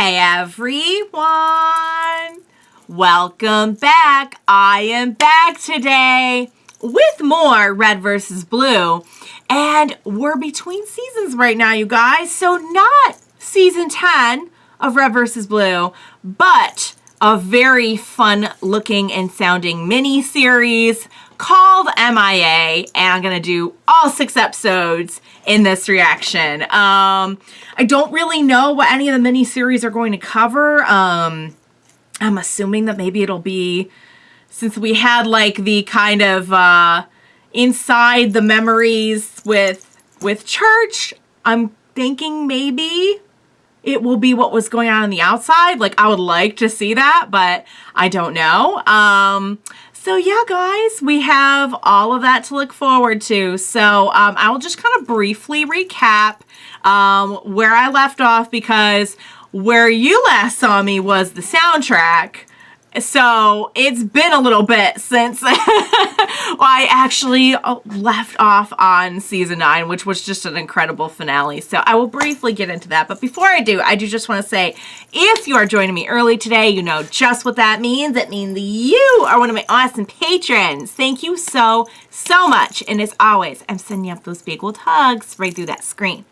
Hey everyone! Welcome back. I am back today with more Red vs. Blue. And we're between seasons right now, you guys. So not season 10 of Red vs. Blue, but a very fun looking and sounding mini-series called MIA. And I'm going to do all 6 episodes in this reaction. I don't really know what any of the mini-series are going to cover. I'm assuming that maybe it'll be, since we had like the kind of inside the memories with church, I'm thinking maybe it will be what was going on the outside. Like, I would like to see that, but I don't know. So yeah, guys, we have all of that to look forward to. So I'll just kind of briefly recap where I left off, because where you last saw me was the soundtrack. So it's been a little bit since I actually left off on season 9, which was just an incredible finale. So I will briefly get into that. But before I do just want to say, if you are joining me early today, you know just what that means. It means you are one of my awesome patrons. Thank you so much. And as always, I'm sending you up those big old hugs right through that screen.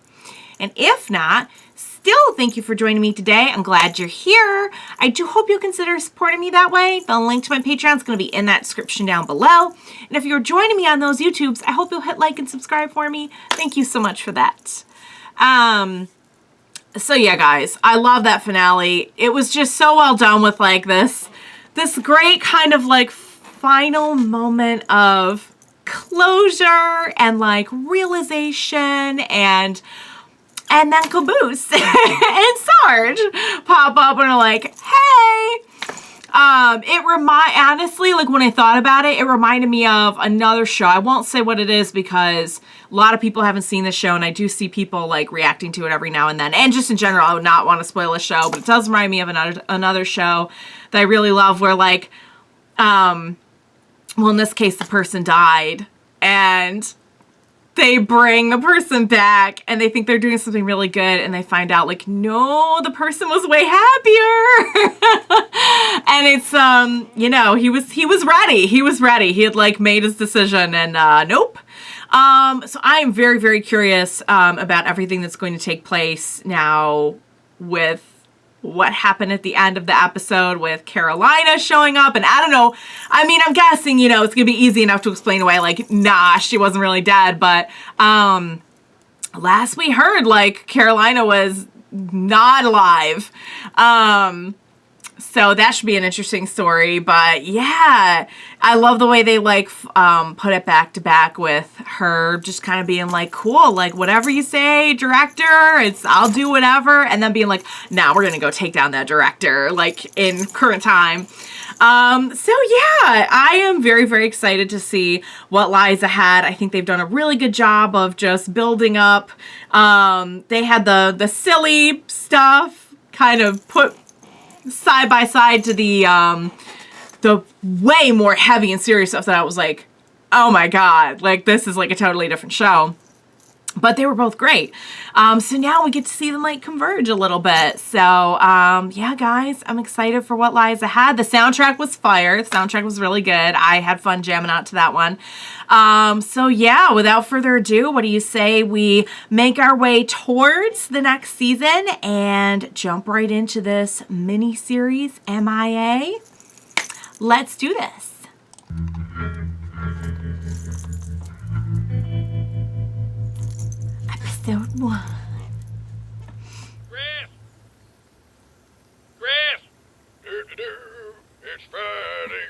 And if not, still, thank you for joining me today. I'm glad you're here. I do hope you'll consider supporting me that way. The link to my Patreon is going to be in that description down below. And if you're joining me on those YouTubes, I hope you'll hit like and subscribe for me. Thank you so much for that. So yeah, guys, I love that finale. It was just so well done with like this great kind of like final moment of closure and like realization, and then Caboose and Sarge pop up and are like, hey. Honestly, like when I thought about it, it reminded me of another show. I won't say what it is because a lot of people haven't seen the show, and I do see people like reacting to it every now and then. And just in general, I would not want to spoil a show, but it does remind me of another show that I really love where like, well, in this case, the person died and they bring the person back and they think they're doing something really good, and they find out like, no, the person was way happier. And it's, you know, he was ready. He was ready. He had like made his decision, and nope. So I am very, very curious about everything that's going to take place now with what happened at the end of the episode with Carolina showing up. And I don't know, I mean, I'm guessing, you know, it's gonna be easy enough to explain away like, nah, she wasn't really dead, but last we heard, like, Carolina was not alive. So that should be an interesting story. But yeah, I love the way they like put it back to back with her just kind of being like, cool, like whatever you say, director, I'll do whatever. And then being like, nah, we're going to go take down that director, like in current time. So yeah, I am very, very excited to see what lies ahead. I think they've done a really good job of just building up. They had the silly stuff kind of put side by side to the way more heavy and serious stuff that I was like, oh my god, like this is like a totally different show. But they were both great. So now we get to see them like converge a little bit. So yeah, guys, I'm excited for what lies ahead. The soundtrack was fire. The soundtrack was really good. I had fun jamming out to that one. So yeah, without further ado, what do you say we make our way towards the next season and jump right into this mini-series MIA? Let's do this. Episode 1. Grif! Grif! It's Friday.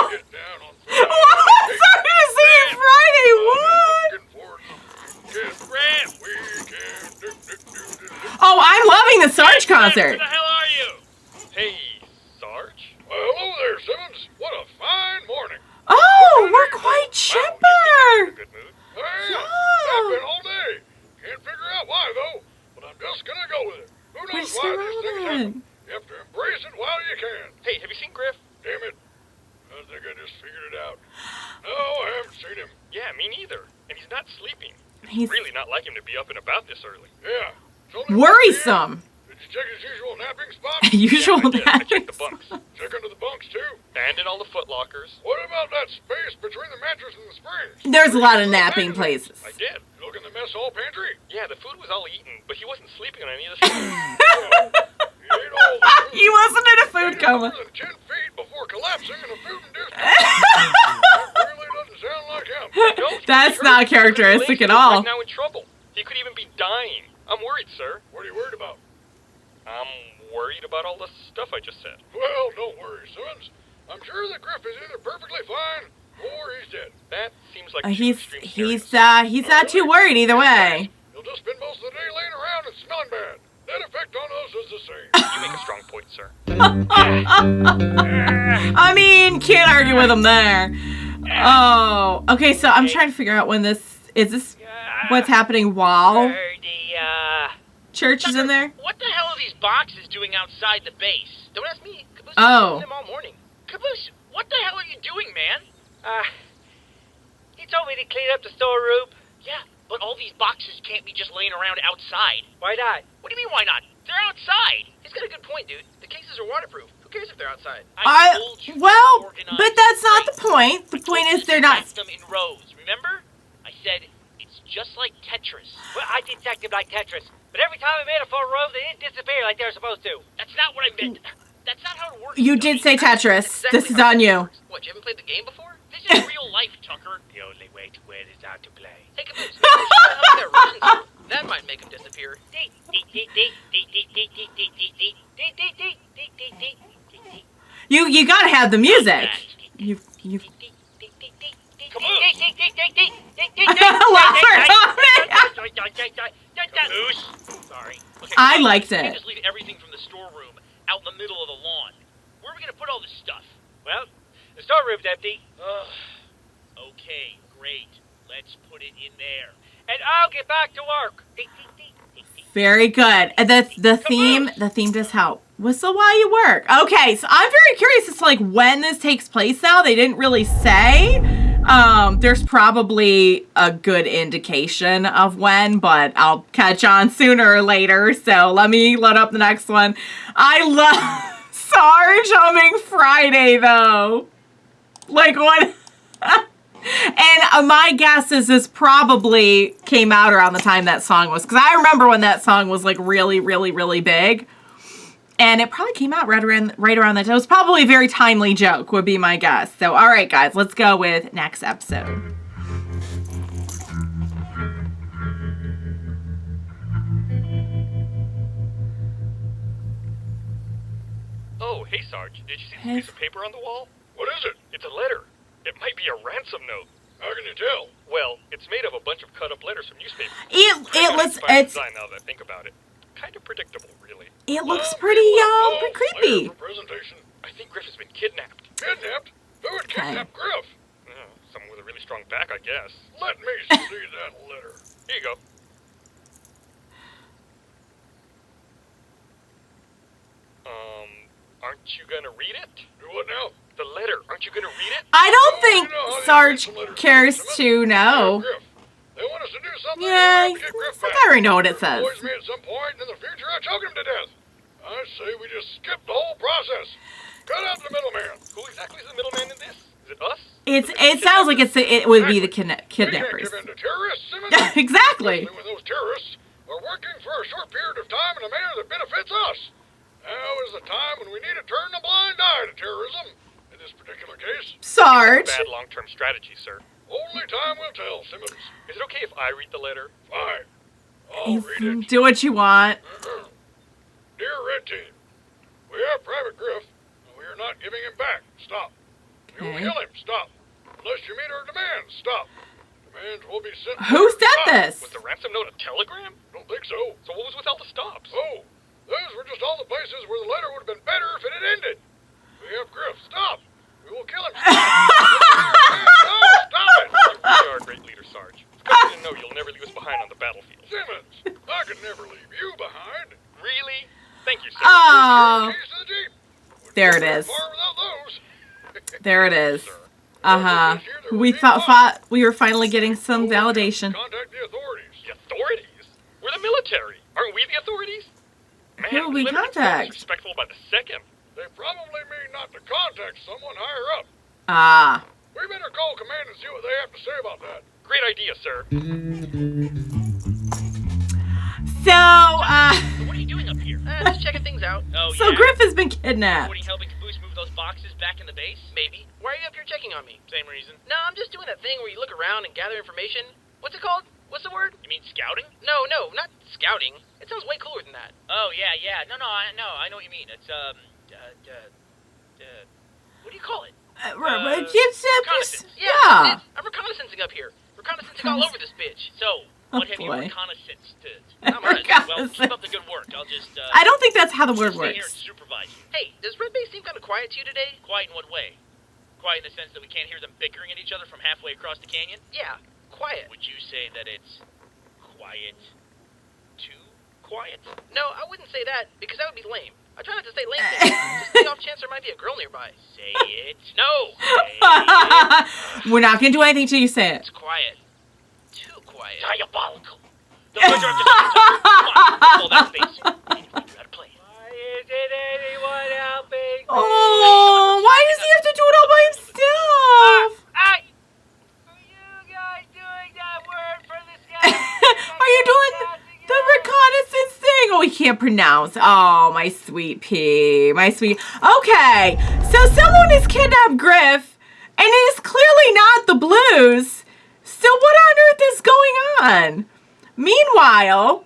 Get down on Friday. What? Sorry to say it Friday. What? Looking forward to Get Grif weekend. Oh, I'm loving the Sarge concert. Where the hell are you? Hey, Sarge? Well, hello there, Simmons. What a fine morning. Oh, we're quite chipper. Good mood. Yeah. I've been all day. Can't figure out why, though. But I'm just gonna go with it. Who knows why these things happen? You have to embrace it while you can. Hey, have you seen Grif? Damn it. I think I just figured it out. No, I haven't seen him. Yeah, me neither. And he's not sleeping. It's really not like him to be up and about this early. Yeah. It's only worrisome. Did you check his usual napping spot? Usual I checked napping. the bunks. Check under the bunks, too? And in all the foot lockers. What about that space between the mattress and the springs? There's a lot of napping places. I did. You look in the mess hall pantry? Yeah, the food was all eaten, but he wasn't sleeping on any of the stuff. He ate all the food. He wasn't in a food Ate coma. more than 10 feet before collapsing in a food-induced That really doesn't sound like him. No, That's not characteristic at all. Right now in trouble. He could even be dying. I'm worried, sir. What are you worried about? I'm worried about all the stuff I just said. Well, don't worry, Simmons. I'm sure that Grif is either perfectly fine or he's dead. That seems like He's not too worried either way. He'll just spend most of the day laying around and smelling bad. That effect on us is the same. You make a strong point, sir. I mean, can't argue with him there. Oh, okay. So I'm trying to figure out when this is what's happening while Church is in there. What the hell are these boxes doing outside the base? Don't ask me. Caboose Oh. them all morning. Caboose, what the hell are you doing, man? He told me to clean up the storeroom. Yeah, but all these boxes can't be just laying around outside. Why not? What do you mean, why not? They're outside. He's got a good point, dude. The cases are waterproof. Who cares if they're outside? Well, but that's not the point. The point is they're not. Stacked them in rows, remember? I said, it's just like Tetris. Well, I did stack them like Tetris, but every time I made a full row, they didn't disappear like they were supposed to. That's not what I meant. That's not how it works. You did say Tetris. This is on you. What, you haven't played the game before? This is real life, Tucker. The only way to win is not to play. Take a boost. That might make him disappear. You gotta have the music. You. Come on. Sorry. Okay, I liked you it. can't just leave everything from the storeroom out in the middle of the lawn. Where are we gonna put all this stuff? Well, the storeroom's empty. Okay, great. Let's put it in there. And I'll get back to work. Very good. And the theme does help. Whistle while you work. Okay, so I'm very curious as to like when this takes place now. They didn't really say. There's probably a good indication of when, but I'll catch on sooner or later. So let me load up the next one. I love Sarge humming Friday though. Like what? And my guess is this probably came out around the time that song was. Because I remember when that song was like really, really, really big. And it probably came out right around that time. It was probably a very timely joke, would be my guess. So, all right, guys, let's go with next episode. Oh, hey, Sarge. Did you see this piece of paper on the wall? What is it? It's a letter. It might be a ransom note. How can you tell? Well, it's made of a bunch of cut-up letters from newspapers. Design now that I think about it. Kind of predictable, really. It looks pretty creepy. Presentation. I think Grif has been kidnapped. Kidnapped? Who would kidnap Grif? Someone with a really strong back, I guess. Let me see that letter. Here you go. Aren't you gonna read it? Do what now? The letter. Aren't you gonna read it? I don't think Sarge cares to know. They want us to do something. Yeah, I to get Grif think back. I already know what it says. Boys me at some point in the future, I choke him to death. I say we just skip the whole process. Cut out the middleman. Who exactly is the middleman in this? Is it us? It sounds like it would be the We can't kidnappers. give in to terrorists, Simmons. Exactly. Especially when those terrorists are working for a short period of time in a manner that benefits us. Now is the time when we need to turn a blind eye to terrorism. In this particular case, Sarge. Bad long-term strategy, sir. only time will tell, Simmons. Is it okay if I read the letter? Fine. I'll read it. Do what you want. Dear Red Team, we have Private Grif, and we are not giving him back. Stop. We will kill him. Stop. Unless you meet our demands. Stop. Demands will be sent. Who said Stop. this? Was the ransom note a telegram? Don't think so. So what was with all the stops? Oh, those were just all the places where the letter would have been better if it had ended. We have Grif. Stop. We will kill him. Stop. No, stop it. You really are a great leader, Sarge. It's good to know you'll never leave us behind on the battlefield. Simmons, I could never leave you behind. Really? Thank you, sir. Oh, Keys to the Jeep. Wouldn't there go it very is. far without those. There it is. We thought we were finally getting some validation. Contact the authorities. The authorities? We're the military. Aren't we the authorities? Man, Who will we literally contact? Respectful by the second. They probably mean not to contact someone higher up. Ah. We better call command and see what they have to say about that. Great idea, sir. So, What are you doing up here? Just checking things out. Oh, so yeah? Grif has been kidnapped. What, are you helping Caboose move those boxes back in the base? Maybe. Why are you up here checking on me? Same reason. No, I'm just doing that thing where you look around and gather information. What's it called? What's the word? You mean scouting? No, not scouting. It sounds way cooler than that. Oh, yeah. No, I know what you mean. It's, what do you call it? Reconnaissance. Yeah. Yeah. I'm reconnaissancing up here. Reconnaissancing all over this bitch. So, what have you boy. reconnaissance to? Not much. Well, keep up the good work. I'll just, I don't think that's how the word stay here and works. supervise you. Hey, does Red Base seem kind of quiet to you today? Quiet in what way? Quiet in the sense that we can't hear them bickering at each other from halfway across the canyon? Yeah, quiet. Would you say that it's quiet? Too quiet? No, I wouldn't say that, because that would be lame. I try not to say lame things, just the off chance there might be a girl nearby. Say it. No! Say it. We're not going to do anything till you say it. It's quiet. Too quiet. Diabolical. The Blunders are just come on, pull that face. Anyway, you gotta play. Why isn't anyone helping? Oh, why does he have to do it all by himself? Are you guys doing that word for this guy? Are you doing the reconnaissance thing? Oh, he can't pronounce. Oh, my sweet pea. My sweet. Okay, so someone has kidnapped Grif, and it is clearly not the Blues. So what on earth is going on? Meanwhile,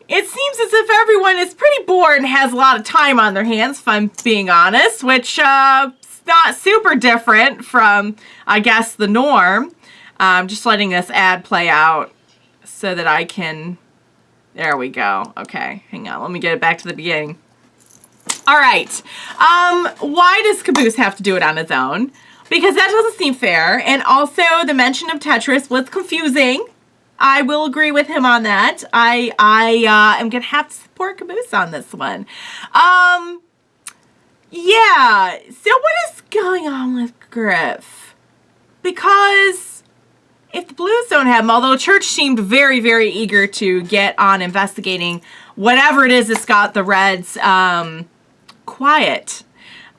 it seems as if everyone is pretty bored and has a lot of time on their hands, if I'm being honest, which is not super different from, I guess, the norm. I'm just letting this ad play out so that I can... There we go. Okay, hang on. Let me get it back to the beginning. All right. Why does Caboose have to do it on his own? Because that doesn't seem fair. And also, the mention of Tetris was confusing. I will agree with him on that. I am going to have to support Caboose on this one. Yeah. So what is going on with Grif? Because if the Blues don't have him, although Church seemed very, very eager to get on investigating whatever it is that's got the Reds quiet.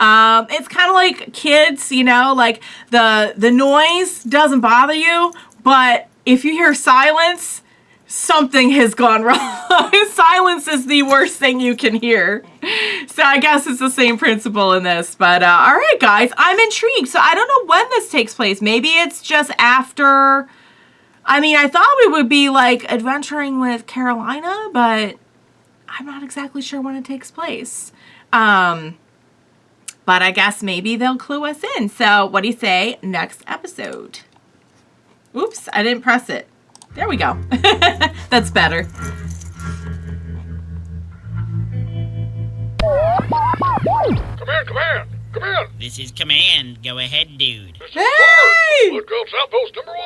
It's kind of like kids, you know, like the noise doesn't bother you, but if you hear silence, something has gone wrong. Silence is the worst thing you can hear. So I guess it's the same principle in this. But all right, guys, I'm intrigued. So I don't know when this takes place. Maybe it's just after. I mean, I thought we would be like adventuring with Carolina, but I'm not exactly sure when it takes place. But I guess maybe they'll clue us in. So what do you say? Next episode. Oops, I didn't press it. There we go. That's better. Come in. This is Command. Go ahead, dude. Hey! Blood Gulch Outpost number 1.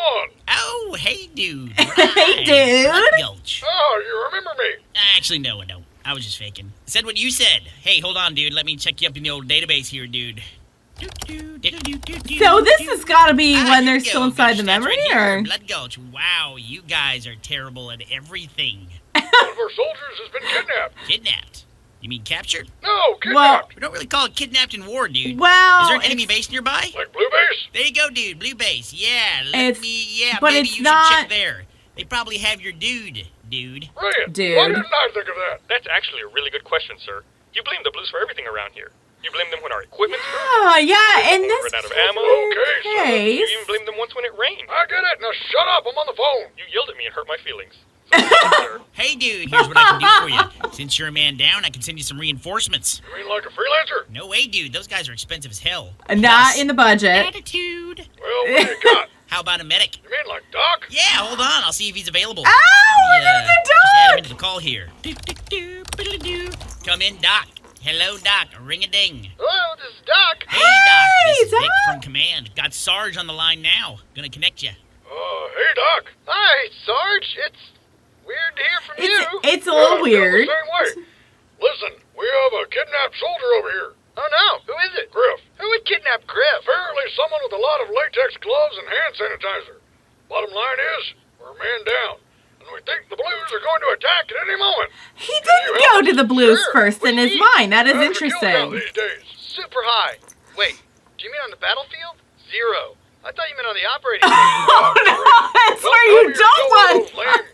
Oh, hey, dude. Hey, dude. Blood Gulch. Oh, you remember me? Actually, no, I don't. I was just faking. Said what you said. Hey, hold on, dude. Let me check you up in the old database here, dude. So this has got to be when they're still inside the memory, or? Blood Gulch. Wow, you guys are terrible at everything. One of our soldiers has been kidnapped. Kidnapped? You mean captured? No, kidnapped. We don't really call it kidnapped in war, dude. Well, Is there an enemy base nearby? Like Blue Base? There you go, dude. Blue base. Yeah, But maybe it's you not- should check there. They probably have your dude. Brilliant. Dude. Why didn't I think of that? That's actually a really good question, sir. You blame the Blues for everything around here. You blame them when our equipment's broken. Oh, yeah, and When we this run out of ammo. Okay, You even blamed them once when it rained. I get it. Now shut up. I'm on the phone. You yelled at me and hurt my feelings. So, sir. Hey, dude, here's what I can do for you. Since you're a man down, I can send you some reinforcements. You mean like a freelancer? No way, dude. Those guys are expensive as hell. Not Plus, in the budget. attitude. Well, what do you got? How about a medic? You mean like Doc? Yeah, hold on. I'll see if he's available. Oh, we Yeah, need the just add him dog! into the call here. Come in, Doc. Hello, Doc. Ring-a-ding. Hello, this is Doc. Hey, Doc. This is Doc. Vic from Command. Got Sarge on the line now. Gonna connect you. Hey, Doc. Hi, Sarge. It's weird to hear from It's a little weird. The same way. Listen, we have a kidnapped soldier over here. Oh, no. Who is it? Grif. Who would kidnap Grif? Apparently someone with a lot of latex gloves and hand sanitizer. Bottom line is, we're a man down. And and we think the Blues are going to attack at any moment. He didn't go to the Blues first in his mind. That is How's the kill count interesting. these days? Super high. Wait, do you mean on the battlefield? 0. I thought you meant on the operating table. Oh no, that's where you don't want. Lame,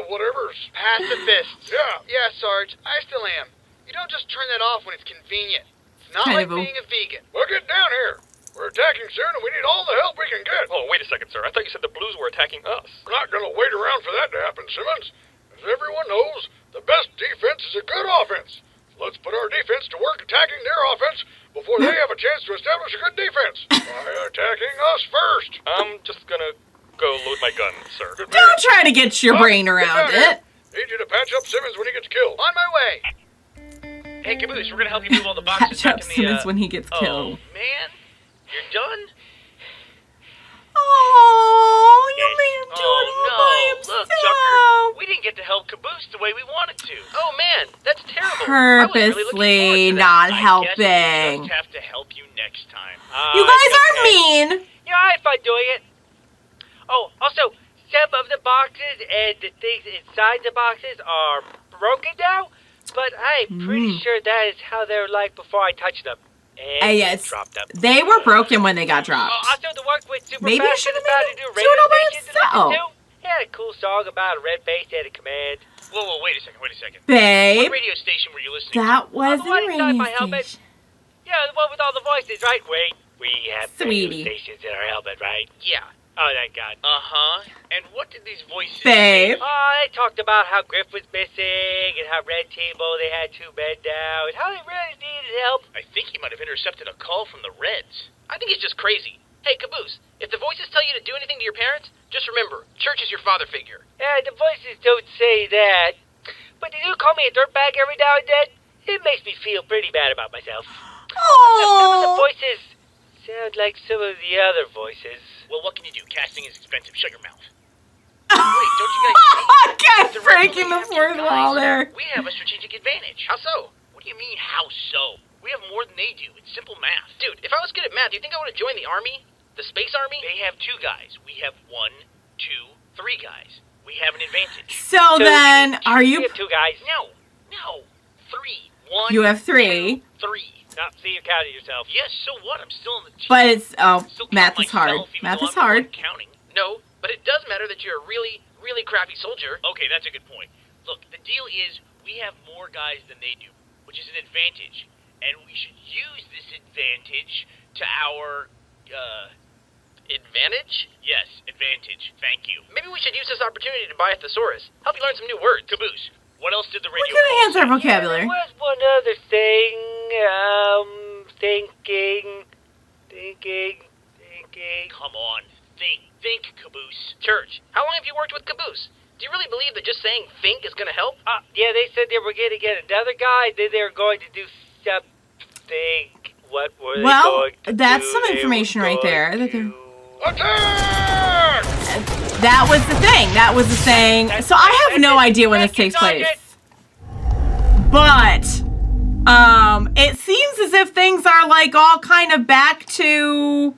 whatevers. Pacifists. Yeah. Yeah, Sarge, I still am. You don't just turn that off when it's convenient. It's not Kind like of being a vegan. Well, get down here. We're attacking soon, and we need all the help we can get. Oh, wait a second, sir. I thought you said the Blues were attacking us. We're not going to wait around for that to happen, Simmons. As everyone knows, the best defense is a good offense. Let's put our defense to work attacking their offense before they have a chance to establish a good defense by attacking us first. I'm just gonna go load my gun, sir. Good man. Don't try to get your Buck, brain get around down it. here. Need you to patch up Simmons when he gets killed. On my way. Hey, Caboose, we're gonna help you move all the boxes Patch up back in the, Simmons when he gets Oh, killed. man. You're done? Oh, you made him do it all by Look, himself. Tucker, we didn't get to help Caboose the way we wanted to. Oh, man, that's terrible. I was really looking Purposely forward to that. not I guess helping. we just have to help you next time. You guys are okay. mean. You're alright by doing it. Oh, also, some of the boxes and the things inside the boxes are broken now, but I'm pretty sure that is how they're like before I touched them. And Yes, dropped them. they were broken when they got dropped. Also, the work with Super Maybe you Fast should and have about made to do him do it all by radio stations to listen himself. to. He had a cool song about a red face and a command. Whoa, wait a second. Babe, What radio station were you listening that to? wasn't the one a inside radio my helmet. station. Yeah, the one with all the voices, right? Wait, we have Sweetie. radio stations in our helmet, right? Yeah. Oh, thank God. Uh-huh. And what did these voices Babe. They talked about how Grif was missing and how Red Table, they had 2 men down, and how they really needed help. I think he might have intercepted a call from the Reds. I think he's just crazy. Hey, Caboose, if the voices tell you to do anything to your parents, just remember, church is your father figure. Yeah, the voices don't say that, but they do call me a dirtbag every now and then. It makes me feel pretty bad about myself. Some of the Oh, voices sound like some of the other voices. Well, what can you do? Casting is expensive. Shut your mouth. Wait, don't you guys guys The Reds breaking only the have 2 fourth guys. wall there. We have a strategic advantage. How so? What do you mean, how so? We have more than they do. It's simple math. Dude, if I was good at math, do you think I would have joined the Army? The Space Army? They have 2 guys. We have 1, 2, 3 guys. We have an advantage. So then, are We you? have 2 guys. No. 3. 1, You have 3. 3. Not see you counted yourself. Yes, so what? I'm still in the team. But it's Still count math is hard. myself, even Math though is I'm the hard. one counting. No, but it does matter that you're a really, really crappy soldier. Okay, that's a good point. Look, the deal is we have more guys than they do, which is an advantage. And we should use this advantage to our, advantage? Yes, advantage. Thank you. Maybe we should use this opportunity to buy a thesaurus. Help you learn some new words. Caboose, what else did the We're radio gonna call enhance our say? vocabulary. Yeah, there was one other thing. Thinking. Come on, think, Caboose. Church, how long have you worked with Caboose? Do you really believe that just saying think is gonna help? Yeah, they said they were going to get another guy. Then they were going to do something. What were they Well, going to that's do? some They information were right there. going That they're- to- Attack! That was the thing. That was the thing. So I have no idea when this takes place. But it seems as if things are like all kind of back to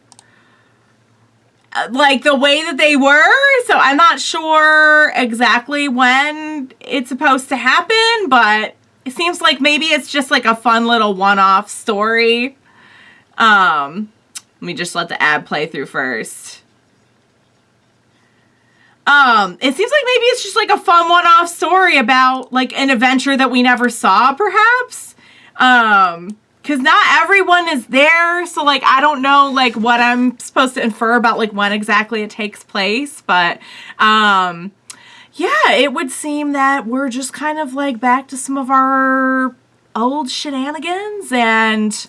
like the way that they were. So I'm not sure exactly when it's supposed to happen, but it seems like maybe it's just like a fun little one-off story. Let me just let the ad play through first. It seems like maybe it's just like a fun one-off story about like an adventure that we never saw, perhaps. Because not everyone is there, so like I don't know like what I'm supposed to infer about like when exactly it takes place, but yeah, it would seem that we're just kind of like back to some of our old shenanigans, and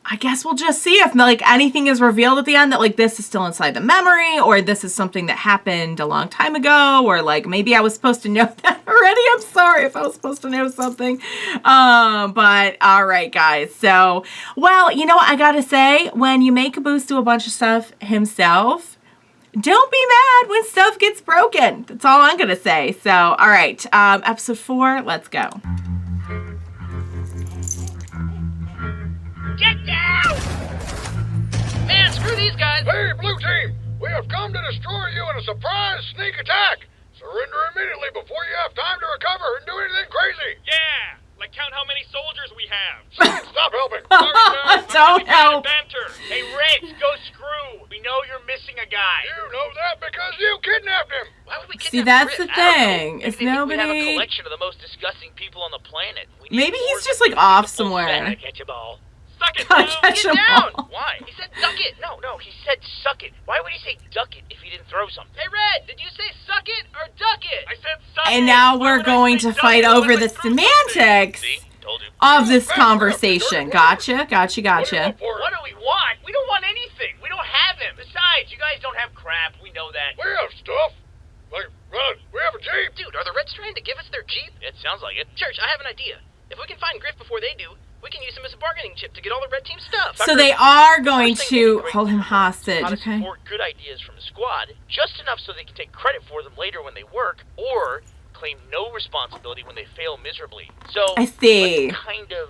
I guess we'll just see if like anything is revealed at the end that like this is still inside the memory, or this is something that happened a long time ago, or like maybe I was supposed to know that already. I'm sorry if I was supposed to know something. But all right, guys. So, well, you know what I gotta say? When you make Caboose do a bunch of stuff himself, don't be mad when stuff gets broken. That's all I'm gonna say. So, all right, episode 4, let's go. Get down! Man, screw these guys! Hey, blue team! We have come to destroy you in a surprise sneak attack. Surrender immediately before you have time to recover and do anything crazy. Yeah! Like count how many soldiers we have. Stop helping. Sorry, guys. Don't help. Banter. Hey, Rich, go screw. We know you're missing a guy. You know that because you kidnapped him. Why would we See, kidnap that's Grif? the I don't know. thing. Maybe If they think we have a nobody- collection of the most disgusting people on the planet. We need Maybe more he's just than like off people somewhere. that catch a ball. Suck it, Gotta Blue. catch Get 'em down! all. Why? He said duck it. No, he said suck it. Why would he say duck it if he didn't throw something? Hey, Red, did you say suck it or duck it? I said suck it. And now Why we're would I going say to duck fight it over unless the I threw something? semantics See? Told you. of this conversation. Gotcha. What do you want for What it? do we want? We don't want anything. We don't have him. Besides, you guys don't have crap. We know that. We have stuff. Like, we have a Jeep. Dude, are the Reds trying to give us their Jeep? It sounds like it. Church, I have an idea. If we can find Grif before they do, we can use him as a bargaining chip to get all the Red Team stuff. So they are going First thing would to be great hold him to hostage, how to okay? support good ideas from the squad, just enough so they can take credit for them later when they work, or claim no responsibility when they fail miserably. So I see. let's kind of.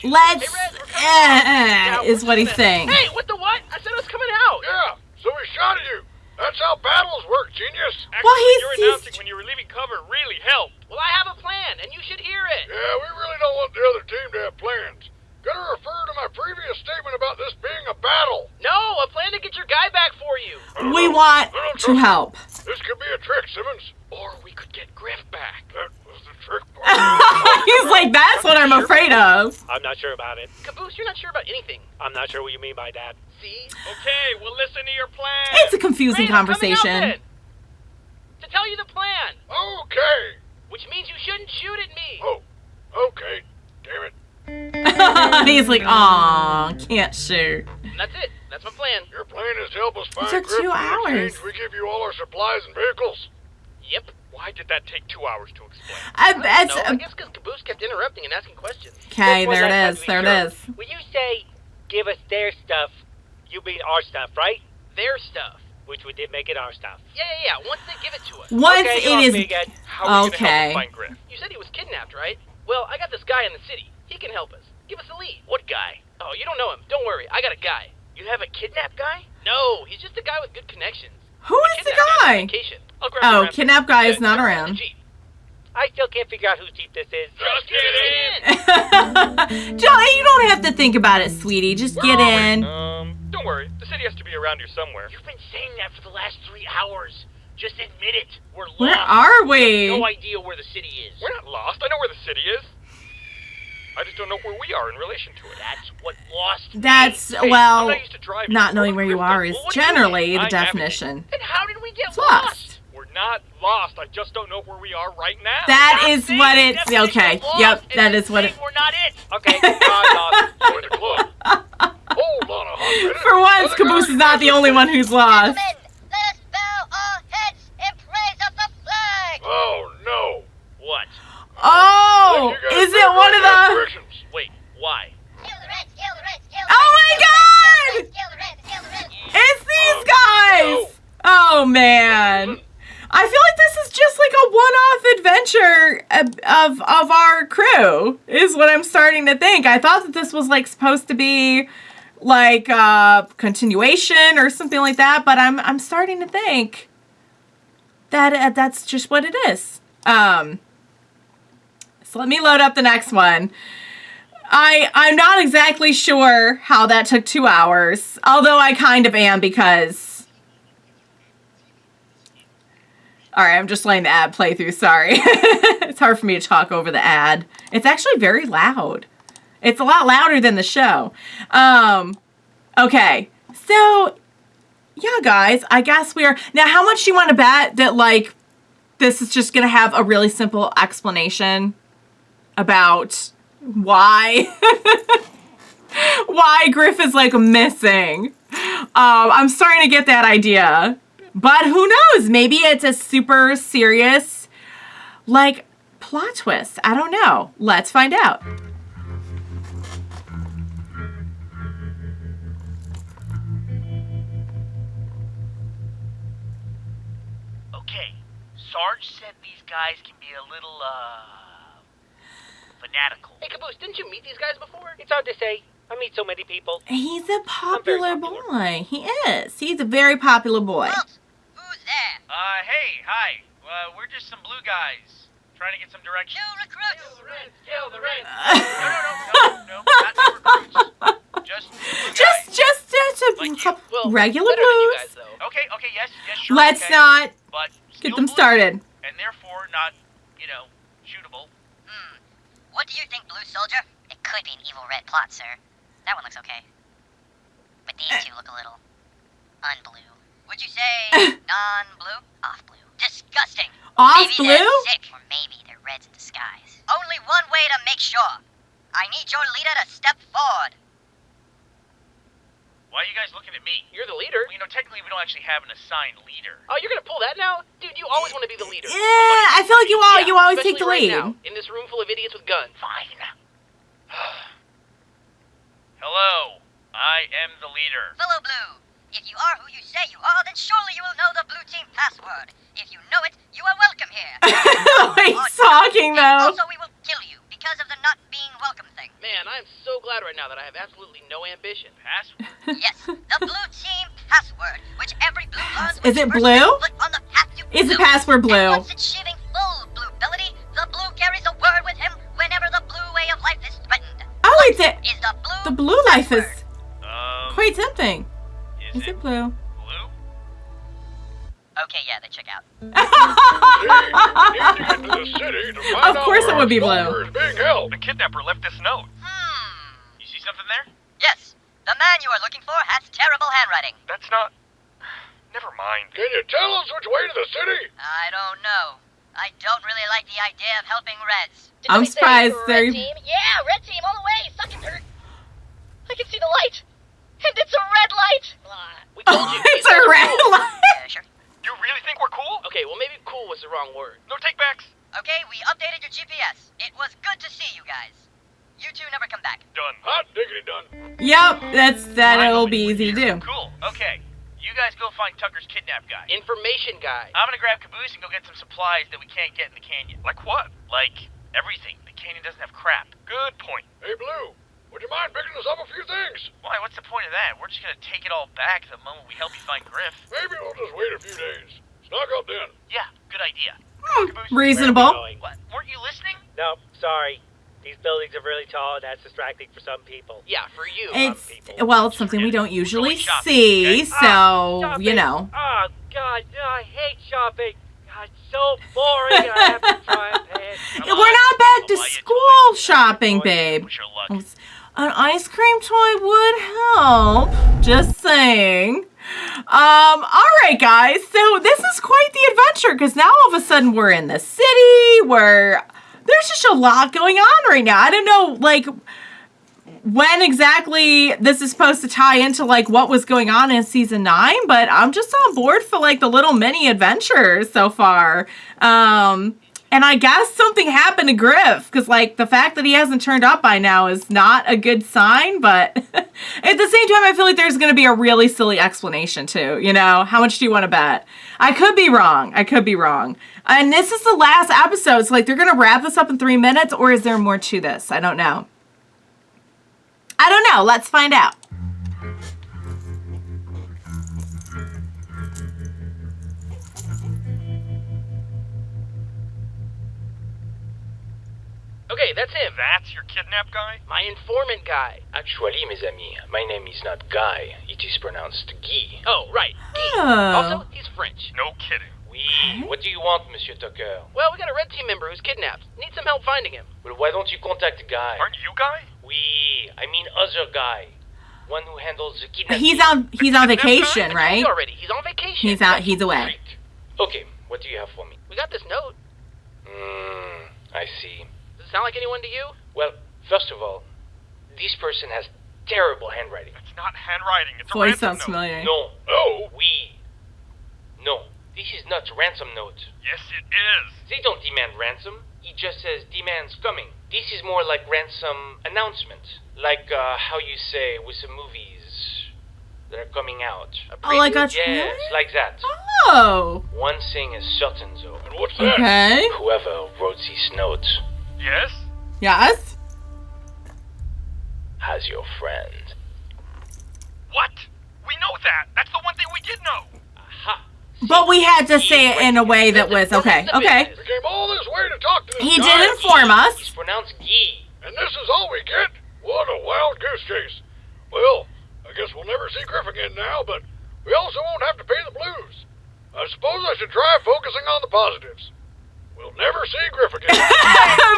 Let's, Hey, Red, we're coming out. is what he thinks. Hey, what the what? I said it was coming out. Yeah, so we shot at you. That's how battles work, genius. Actually, Well, your he's- announcing when you were leaving cover really helped. Well, I have a plan, and you should hear it. Yeah, we really don't want the other team to have plans. Gotta refer to my previous statement about this being a battle. No, a plan to get your guy back for you. We want to help. This could be a trick, Simmons. Or we could get Grif back. That was the trick part. He's like, that's what I'm afraid of. I'm not sure about it. Caboose, you're not sure about anything. I'm not sure what you mean by that. See? Okay, well listen to your plan. It's a confusing Great, I'm coming out conversation. then. To tell you the plan, Okay. which means you shouldn't shoot at me. Oh, okay. Damn it. He's like, aw, can't shoot. That's it. That's my plan. Your plan is to help us find took Grif. 2 In hours. exchange, we give you all our supplies and vehicles. Yep. Why did that take 2 hours to explain? I No, bet. I guess because Caboose kept interrupting and asking questions. Okay, Well, there it that is. has to There be it true. is. When you say give us their stuff, you mean our stuff, right? Their stuff. Which we did make it our stuff. Yeah. Once they give it to us. Once okay, it you is. me again. How are you Okay. gonna help us find Grif? You said he was kidnapped, right? Well, I got this guy in the city. He can help us. Give us a lead. What guy? Oh, you don't know him. Don't worry. I got a guy. You have a kidnapped guy? No, he's just a guy with good connections. Who is the Kidnapped guy's on guy? vacation. I'll grab Oh, the kidnapped guy is not The around. Jeep. I still can't figure out whose Jeep this is. Just get it in. Johnny, you don't have to think about it, sweetie. Just get in. Don't worry. The city has to be around here somewhere. You've been saying that for the last 3 hours. Just admit it. We're lost. Where are No we? idea where the city is. We're not lost. I know where the city is. I just don't know where we are in relation to it. That's what lost me. That's, Hey, well, I'm not used to driving. not knowing What where would you Grif are do? is Well, what do you mean? generally the I navigate. definition. Then how did we get It's lost. We're not lost. I just don't know where we are right now. That Stop is saying what the it's. definition Okay. of lost Yep. and That then is what saying it. we're not it. Okay, dog. Join the club. Hold on a hot minute. For once, Other Caboose guys is not the only one who's lost. Gentlemen, let us bow our heads in praise of the flag. Oh, no. What? Oh, You guys is it one of better the? directions. Wait, why? Kill the Reds, kill the Reds, kill the Oh my Reds, God! kill the Reds, kill the Reds. It's these guys. Oh man. I feel like this is just like a one-off adventure of our crew, is what I'm starting to think. I thought that this was like supposed to be like a continuation or something like that, but I'm starting to think that that's just what it is. So let me load up the next one. I'm not exactly sure how that took 2 hours, although I kind of am because. All right, I'm just letting the ad play through. Sorry. It's hard for me to talk over the ad. It's actually very loud. It's a lot louder than the show. Okay. So, yeah, guys, I guess we are. Now, how much do you want to bet that, like, this is just going to have a really simple explanation about why Grif is, like, missing? I'm starting to get that idea. But who knows? Maybe it's a super serious, like, plot twist. I don't know. Let's find out. Okay, Sarge said these guys can be a little, fanatical. Hey, Caboose, didn't you meet these guys before? It's hard to say. I meet so many people. He's a popular popular. boy. He is. He's a very popular boy. Walt, who's there? Hey, hi. We're just some blue guys trying to get some direction. New recruits. Kill the Reds. No, not new recruits. Just blue guys. Just Like you. some Well, regular better than you blues. guys, though. Okay, yes, sure. Let's okay. not But get still them blue, started. And therefore not, shootable. What do you think, Blue Soldier? It could be an evil red plot, sir. That one looks okay. But these two look a little unblue. Would you say non-blue? Off blue. Disgusting. Off Maybe blue? they're sick, or maybe they're reds in disguise. Only one way to make sure. I need your leader to step forward. Why are you guys looking at me? You're the leader. Well, technically we don't actually have an assigned leader. Oh, you're gonna pull that now? Dude, you always want to be the leader. Yeah, I feel like you always take the especially lead. right now, in this room full of idiots with guns. Fine. Hello, I am the leader. Fellow Blue, if you are who you say you are, then surely you will know the Blue Team password. If you know it, you are welcome here. He's talking though. Also, we will kill you because of the not being welcome thing. Man, I am so glad right now that I have absolutely no ambition. Password? Yes, the Blue Team password, which every Blue learns. Is it blue? On the path to Is the blue. password blue? And once achieving full blue ability, the Blue carries a word with him whenever the Blue way of life is threatened. Oh, it's it. Is The blue life is Password. quite something. Is it blue? Blue? Okay, yeah, they check out. Need to get to the city to find Of course out it where would be our blue. soldier is being held. The kidnapper left this note. You see something there? Yes, the man you are looking for has terrible handwriting. That's not... Never mind. Can you tell us which way to the city? I don't know. I don't really like the idea of helping Reds. I'm surprised Red they're. team? Yeah, red team all the way. Suck it, dirt. I can see the light. And it's a red light. We told Oh, you. it's a red light. Sure. You really think we're cool? Okay, well maybe cool was the wrong word. No takebacks. Okay, we updated your GPS. It was good to see you guys. You two never come back. Done. Hot diggity done. Yep, that'll be easy to do. Cool. Okay. You guys go find Tucker's kidnapped guy. Information guy. I'm gonna grab Caboose and go get some supplies that we can't get in the canyon. Like what? Like everything. The canyon doesn't have crap. Good point. Hey, Blue, would you mind picking us up a few things? Why? What's the point of that? We're just gonna take it all back the moment we help you find Grif. Maybe we'll just wait a few days. Snuck up then. Yeah, good idea. Reasonable. What? Weren't you listening? No, sorry. These buildings are really tall, and that's distracting for some people. Yeah, for you. It's something we don't usually Going shopping, see, okay? so Shopping. you know. Oh, God, no, I hate shopping. God, it's so boring. I have to try and pay. We're not back to I'll buy you school toys. shopping, babe. Wish her luck. An ice cream toy would help. Just saying. All right, guys. So this is quite the adventure because now all of a sudden we're in the city where there's just a lot going on right now. I don't know, like, when exactly this is supposed to tie into, like, what was going on in season 9, but I'm just on board for, like, the little mini adventures so far. And I guess something happened to Grif, because, like, the fact that he hasn't turned up by now is not a good sign, but at the same time, I feel like there's going to be a really silly explanation, too, you know? How much do you want to bet? I could be wrong. And this is the last episode, so, like, they're going to wrap this up in 3 minutes, or is there more to this? I don't know. Let's find out. Okay, that's him. That's your kidnap guy? My informant guy. Actually, mes amis, my name is not Guy. It is pronounced Guy. Oh, right. Guy. Oh. Also, he's French. No kidding. Oui. What do you want, Monsieur Tucker? Well, we got a red team member who's kidnapped. Need some help finding him. Well, why don't you contact Guy? Aren't you Guy? Oui, I mean other Guy. One who handles the kidnapping. He's on vacation, right? Already, he's on vacation. He's away. Okay, what do you have for me? We got this note. I see. Does it sound like anyone to you? Well, first of all, this person has terrible handwriting. It's not handwriting. It's a Voice ransom sounds note. familiar. No. No. Oui. No. This is not ransom note. Yes, it is. They don't demand ransom. It just says demands coming. This is more like ransom announcement. Like how you say with some movies that are coming out. Oh, like a trailer? Yes, like that. Oh. One thing is certain though. And what's that? Okay. Whoever wrote this note Yes? Yes? has as your friend. What? We know that. That's the one thing we did know. Aha. But we had to say it in a way that was okay. Okay. We came all this way to talk to this He guy. did inform It's us. pronounced Gee. And this is all we get? What a wild goose chase. Well, I guess we'll never see Grif again now, but we also won't have to pay the blues. I suppose I should try focusing on the positives. We'll never see Grif again.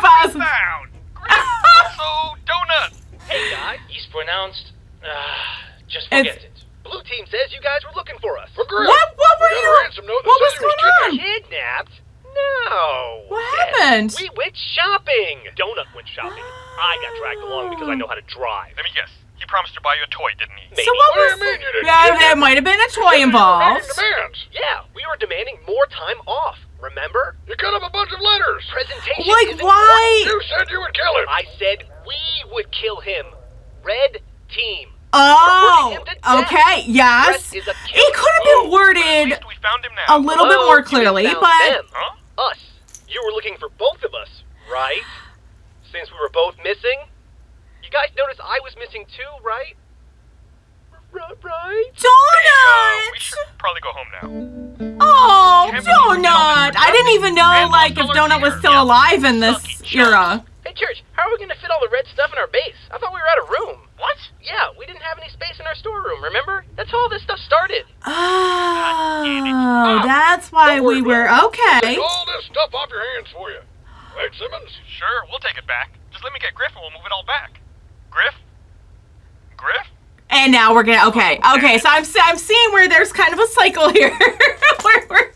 Awesome. Found. Grif. Also, donut. Hey, guys. He's pronounced... just forget it. Blue team says you guys were looking for us. For Grif. What were We got a you? ransom note that What was says he was going on? kidnapped. Kidnapped? No. What happened? We went shopping. Donut went shopping. I got dragged along because I know how to drive. Let me guess. He promised to buy you a toy, didn't he? Maybe. So what What do was? you mean you didn't Yeah, kidnap there him? might have been a You toy said you were involved. making demands. Yeah, we were demanding more time off. Remember? You cut up a bunch of letters. Presentation. Like is why? You said you would kill him. I said we would kill him. Red team. Oh, We're putting him to death. okay, yes. Brett is a It killer. could have been At worded least we found him a now. little bit Oh, more you clearly, found but them. Huh? Us. You were looking for both of us, right? Since we were both missing? You guys noticed I was missing too, right? Right? Donut. We should probably go home now. Oh, Can't believe we did all Donut. this I didn't even know And like lost if all our Donut was gear. still Yeah. alive in this Sucky era. Hey, Church, how are we gonna fit all the red stuff in our base? I thought we were out of room. What? Yeah, we didn't have any space in our storeroom, remember? That's how all this stuff started. Oh, that's why Don't worry we were about it. okay. Take all this stuff off your hands for you. Right, Simmons? Sure, we'll take it back. Just let me get Grif and we'll move it all back. Grif? Grif? And now we're gonna okay. So I'm seeing where there's kind of a cycle here. Where we're-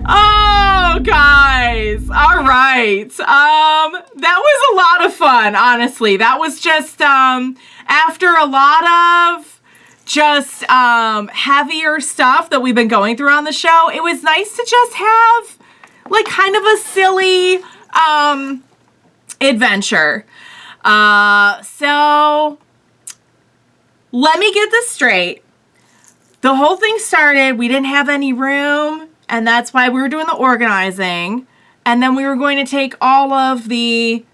Oh, guys. All right. That was a lot of fun, honestly. That was just after a lot of just heavier stuff that we've been going through on the show. It was nice to just have like kind of a silly adventure. So let me get this straight. The whole thing started, we didn't have any room, and that's why we were doing the organizing. And then we were going to take all of the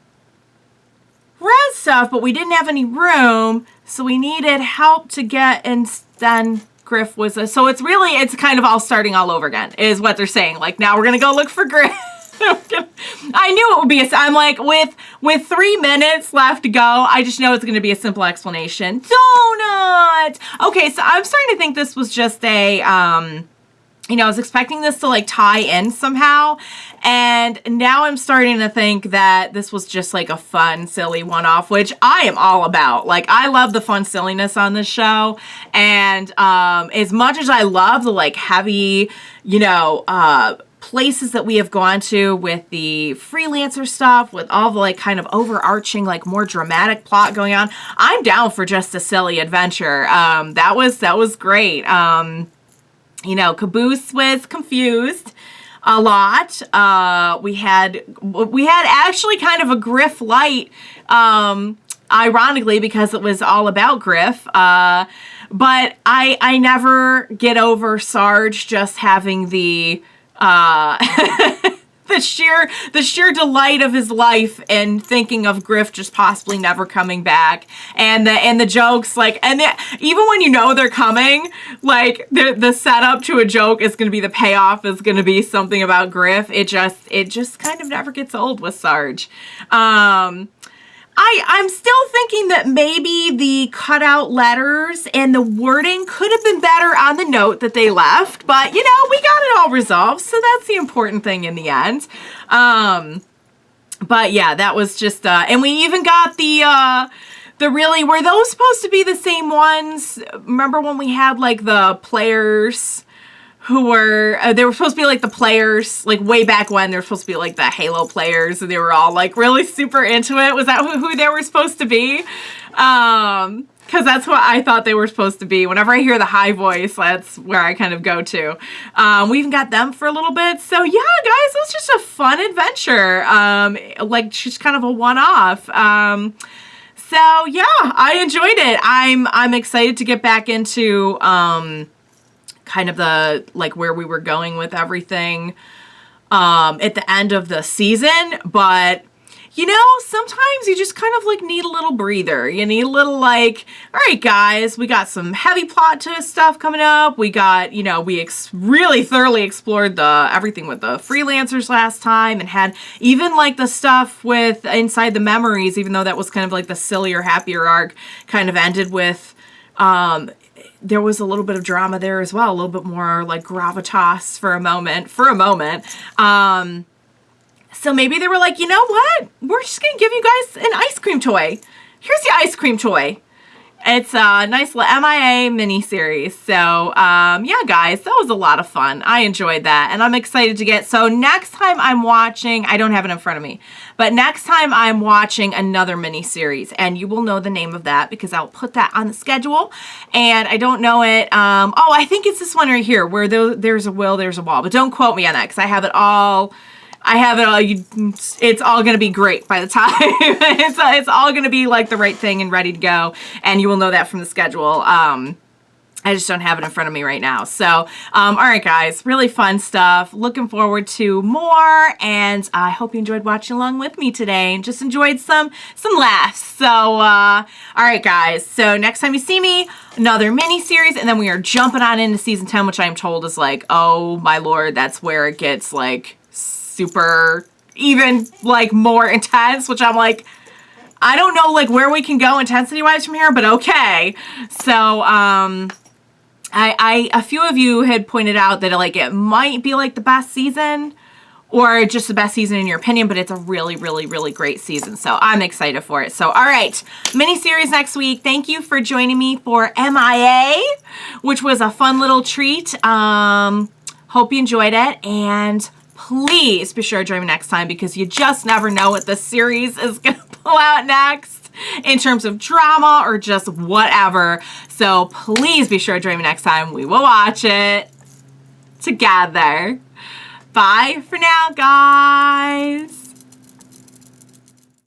red stuff, but we didn't have any room, so we needed help to get, and then Grif was so it's kind of all starting all over again, is what they're saying. Like, now we're gonna go look for Grif. I knew it would be I'm like, with 3 minutes left to go, I just know it's going to be a simple explanation. Donut! Okay, so I'm starting to think this was just a, I was expecting this to, like, tie in somehow, and now I'm starting to think that this was just, like, a fun, silly one-off, which I am all about. Like, I love the fun silliness on this show, and as much as I love the, like, heavy, places that we have gone to with the freelancer stuff, with all the like kind of overarching, like more dramatic plot going on, I'm down for just a silly adventure. That was great. Caboose was confused a lot. We had actually kind of a Grif light, ironically, because it was all about Grif. But I never get over Sarge just having the the sheer delight of his life and thinking of Grif just possibly never coming back, and the jokes, like, even when you know they're coming, like the setup to a joke is going to be the payoff is going to be something about Grif. It just kind of never gets old with Sarge. I'm still thinking that maybe the cutout letters and the wording could have been better on the note that they left, but we got it all resolved, so that's the important thing in the end. But yeah, that was just, and we even got the really, were those supposed to be the same ones? Remember when we had like the players who were, they were supposed to be like the players, like way back when they were supposed to be like the Halo players, and they were all like really super into it. Was that who they were supposed to be? Because that's what I thought they were supposed to be. Whenever I hear the high voice, that's where I kind of go to. We even got them for a little bit. So yeah, guys, it was just a fun adventure. Like just kind of a one-off. So yeah, I enjoyed it. I'm excited to get back into kind of the, like, where we were going with everything at the end of the season, but you know, sometimes you just kind of like need a little breather. You need a little like, all right, guys, we got some heavy plot twist stuff coming up. We got, you know, we really thoroughly explored everything with the freelancers last time, and had even like the stuff with inside the memories, even though that was kind of like the sillier, happier arc, kind of ended with, there was a little bit of drama there as well, a little bit more like gravitas for a moment. So maybe they were like, you know what? We're just going to give you guys an ice cream toy. Here's your ice cream toy. It's a nice little MIA miniseries. So, yeah, guys, that was a lot of fun. I enjoyed that. And I'm excited to get... So next time I'm watching... I don't have it in front of me. But next time I'm watching another miniseries. And you will know the name of that because I'll put that on the schedule. And I don't know it. Oh, I think it's this one right here where there's a will, there's a wall. But don't quote me on that because I have it all... it's all going to be great by the time. It's all going to be like the right thing and ready to go. And you will know that from the schedule. I just don't have it in front of me right now. So, all right, guys, really fun stuff. Looking forward to more. And I hope you enjoyed watching along with me today and just enjoyed some laughs. So, all right, guys. So next time you see me, another mini series, and then we are jumping on into season 10, which I am told is like, oh my Lord, that's where it gets like super, even like more intense, which I'm like, I don't know like where we can go intensity wise from here, but okay. So, a few of you had pointed out that like it might be like the best season or just the best season in your opinion, but it's a really, really, really great season. So I'm excited for it. So, all right, mini-series next week. Thank you for joining me for MIA, which was a fun little treat. Hope you enjoyed it, and please be sure to join me next time because you just never know what this series is going to pull out next in terms of drama or just whatever. So please be sure to join me next time. We will watch it together. Bye for now, guys.